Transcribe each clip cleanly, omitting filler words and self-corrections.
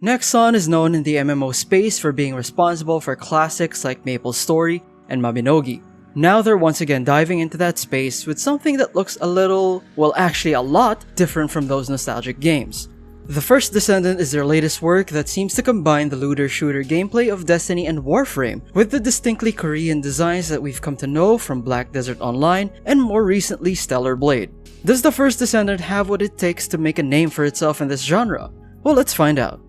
Nexon is known in the MMO space for being responsible for classics like Maple Story and Mabinogi. Now they're once again diving into that space with something that looks a little, well actually a lot, different from those nostalgic games. The First Descendant is their latest work that seems to combine the looter-shooter gameplay of Destiny and Warframe with the distinctly Korean designs that we've come to know from Black Desert Online and more recently Stellar Blade. Does the First Descendant have what it takes to make a name for itself in this genre? Well, let's find out.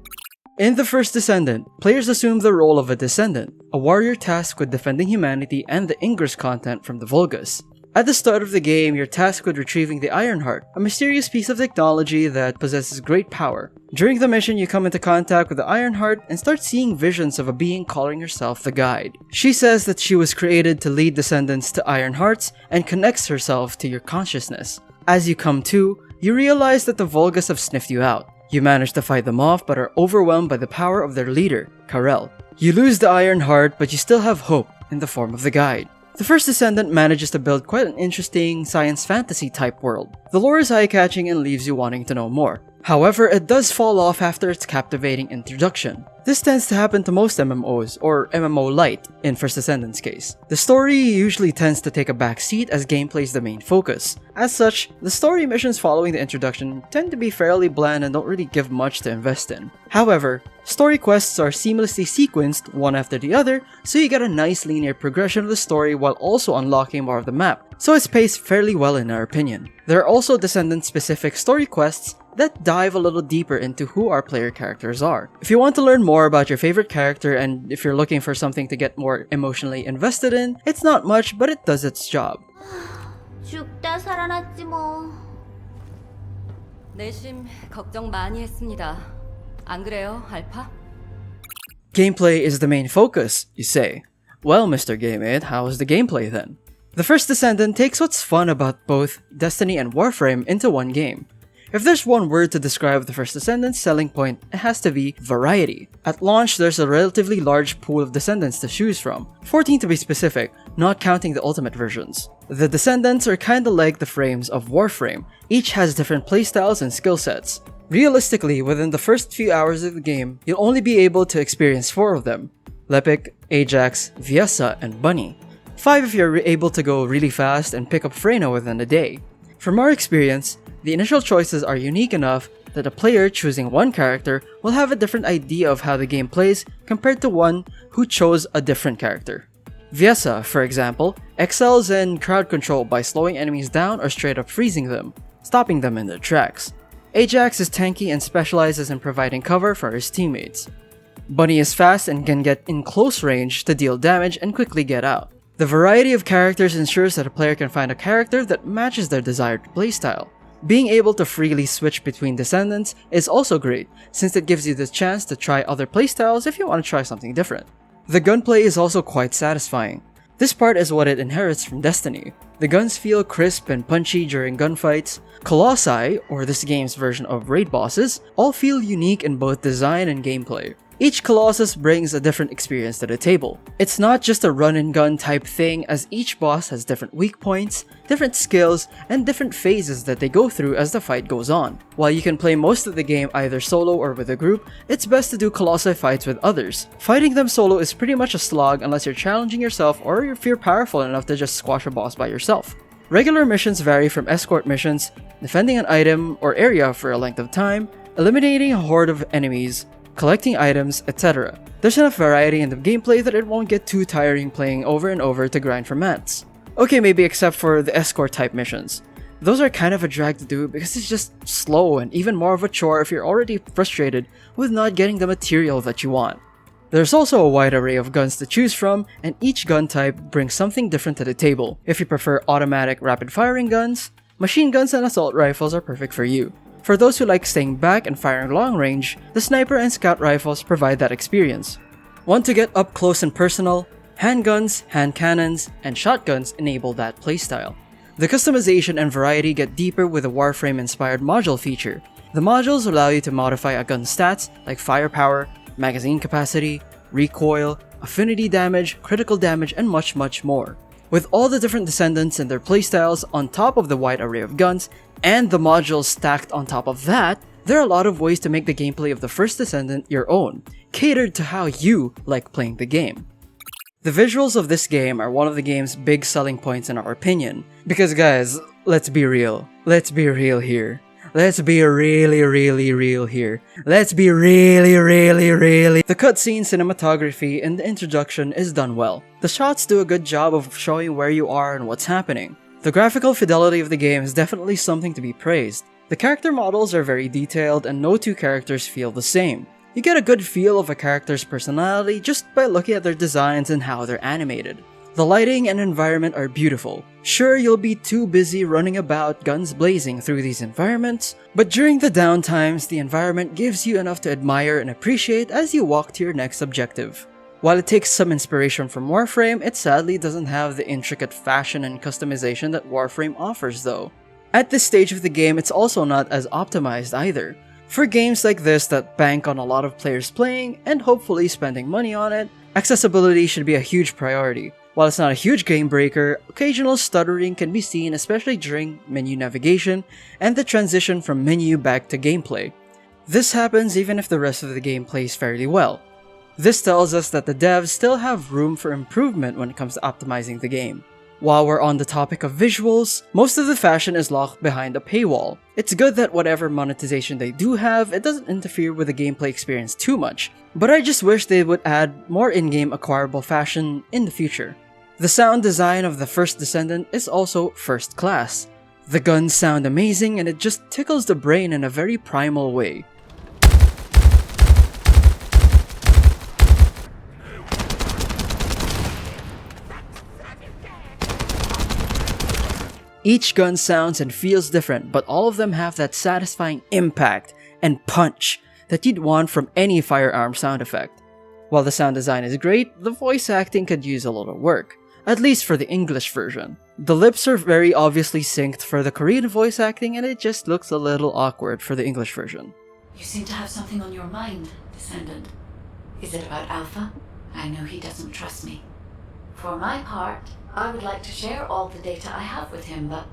In the First Descendant, players assume the role of a Descendant, a warrior tasked with defending humanity and the Ingress content from the Vulgus. At the start of the game, you're tasked with retrieving the Ironheart, a mysterious piece of technology that possesses great power. During the mission, you come into contact with the Ironheart and start seeing visions of a being calling herself the Guide. She says that she was created to lead Descendants to Ironhearts and connects herself to your consciousness. As you come to, you realize that the Vulgus have sniffed you out. You manage to fight them off but are overwhelmed by the power of their leader, Karel. You lose the Ironheart, but you still have hope in the form of the Guide. The First Descendant manages to build quite an interesting science fantasy type world. The lore is eye-catching and leaves you wanting to know more. However, it does fall off after its captivating introduction. This tends to happen to most MMOs, or MMO Lite in First Descendant's case. The story usually tends to take a back seat as gameplay is the main focus. As such, the story missions following the introduction tend to be fairly bland and don't really give much to invest in. However, story quests are seamlessly sequenced one after the other, so you get a nice linear progression of the story while also unlocking more of the map, so it's paced fairly well in our opinion. There are also Descendant-specific story quests that dive a little deeper into who our player characters are. If you want to learn more about your favorite character and if you're looking for something to get more emotionally invested in, it's not much but it does its job. 죽다 살아났지 뭐. 내심 걱정 많이 했습니다. 안 그래요, 알파? Gameplay is the main focus, you say. Well, Mr. GameIt, how is the gameplay then? The First Descendant takes what's fun about both Destiny and Warframe into one game. If there's one word to describe the First Descendant's selling point, it has to be variety. At launch, there's a relatively large pool of Descendants to choose from, 14 to be specific, not counting the ultimate versions. The Descendants are kinda like the frames of Warframe, each has different playstyles and skill sets. Realistically, within the first few hours of the game, you'll only be able to experience 4 of them: Lepic, Ajax, Viessa, and Bunny. 5 if you're able to go really fast and pick up Freyna within a day. From our experience, the initial choices are unique enough that a player choosing one character will have a different idea of how the game plays compared to one who chose a different character. Viessa, for example, excels in crowd control by slowing enemies down or straight up freezing them, stopping them in their tracks. Ajax is tanky and specializes in providing cover for his teammates. Bunny is fast and can get in close range to deal damage and quickly get out. The variety of characters ensures that a player can find a character that matches their desired playstyle. Being able to freely switch between Descendants is also great, since it gives you the chance to try other playstyles if you want to try something different. The gunplay is also quite satisfying. This part is what it inherits from Destiny. The guns feel crisp and punchy during gunfights. Colossi, or this game's version of raid bosses, all feel unique in both design and gameplay. Each Colossus brings a different experience to the table. It's not just a run-and-gun type thing, as each boss has different weak points, different skills, and different phases that they go through as the fight goes on. While you can play most of the game either solo or with a group, it's best to do Colossi fights with others. Fighting them solo is pretty much a slog unless you're challenging yourself or if you're powerful enough to just squash a boss by yourself. Regular missions vary from escort missions, defending an item or area for a length of time, eliminating a horde of enemies, collecting items, etc. There's enough variety in the gameplay that it won't get too tiring playing over and over to grind for mats. Okay, maybe except for the escort type missions. Those are kind of a drag to do because it's just slow and even more of a chore if you're already frustrated with not getting the material that you want. There's also a wide array of guns to choose from, and each gun type brings something different to the table. If you prefer automatic rapid firing guns, machine guns and assault rifles are perfect for you. For those who like staying back and firing long range, the sniper and scout rifles provide that experience. Want to get up close and personal? Handguns, hand cannons, and shotguns enable that playstyle. The customization and variety get deeper with the Warframe-inspired module feature. The modules allow you to modify a gun's stats like firepower, magazine capacity, recoil, affinity damage, critical damage, and much more. With all the different Descendants and their playstyles on top of the wide array of guns, and the modules stacked on top of that, There are a lot of ways to make the gameplay of the First Descendant your own, catered to how you like playing the game. The visuals of this game are one of the game's big selling points in our opinion, because guys, let's be real. Let's be real here. Let's be really real here. Let's be really. The cutscene, cinematography, and the introduction is done well. The shots do a good job of showing where you are and what's happening. The graphical fidelity of the game is definitely something to be praised. The character models are very detailed and no two characters feel the same. You get a good feel of a character's personality just by looking at their designs and how they're animated. The lighting and environment are beautiful. Sure, you'll be too busy running about guns blazing through these environments, but during the downtimes, the environment gives you enough to admire and appreciate as you walk to your next objective. While it takes some inspiration from Warframe, it sadly doesn't have the intricate fashion and customization that Warframe offers though. At this stage of the game, it's also not as optimized either. For games like this that bank on a lot of players playing and hopefully spending money on it, accessibility should be a huge priority. While it's not a huge game breaker, occasional stuttering can be seen especially during menu navigation and the transition from menu back to gameplay. This happens even if the rest of the game plays fairly well. This tells us that the devs still have room for improvement when it comes to optimizing the game. While we're on the topic of visuals, most of the fashion is locked behind a paywall. It's good that whatever monetization they do have, it doesn't interfere with the gameplay experience too much, but I just wish they would add more in-game acquirable fashion in the future. The sound design of the First Descendant is also first class. The guns sound amazing and it just tickles the brain in a very primal way. Each gun sounds and feels different, but all of them have that satisfying impact and punch that you'd want from any firearm sound effect. While the sound design is great, the voice acting could use a little work, at least for the English version. The lips are very obviously synced for the Korean voice acting and it just looks a little awkward for the English version. You seem to have something on your mind, Descendant. Is it about Alpha? I know he doesn't trust me. For my part, I would like to share all the data I have with him, but...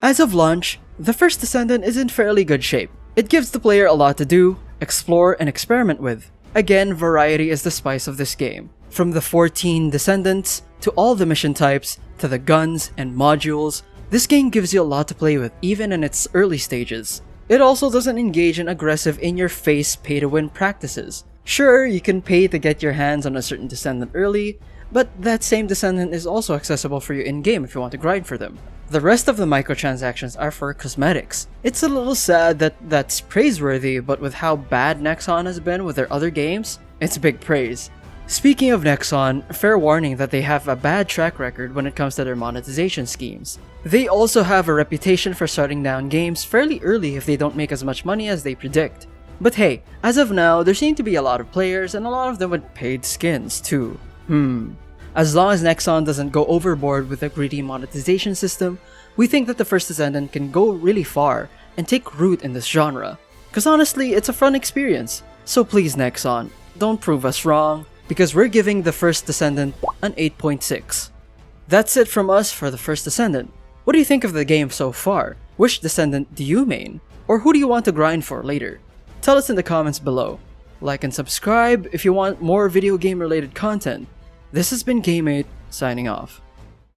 As of launch, the First Descendant is in fairly good shape. It gives the player a lot to do, explore, and experiment with. Again, variety is the spice of this game. From the 14 Descendants, to all the mission types, to the guns and modules, this game gives you a lot to play with even in its early stages. It also doesn't engage in aggressive in-your-face pay-to-win practices. Sure, you can pay to get your hands on a certain Descendant early, but that same Descendant is also accessible for you in-game if you want to grind for them. The rest of the microtransactions are for cosmetics. It's a little sad that that's praiseworthy, but with how bad Nexon has been with their other games, it's big praise. Speaking of Nexon, fair warning that they have a bad track record when it comes to their monetization schemes. They also have a reputation for shutting down games fairly early if they don't make as much money as they predict. But hey, as of now, there seem to be a lot of players and a lot of them with paid skins too. As long as Nexon doesn't go overboard with a greedy monetization system, we think that the First Descendant can go really far and take root in this genre. Cause honestly, it's a fun experience. So please Nexon, don't prove us wrong, because we're giving the First Descendant an 8.6. That's it from us for the First Descendant. What do you think of the game so far? Which Descendant do you main? Or who do you want to grind for later? Tell us in the comments below. Like and subscribe if you want more video game related content. This has been GameMate, signing off.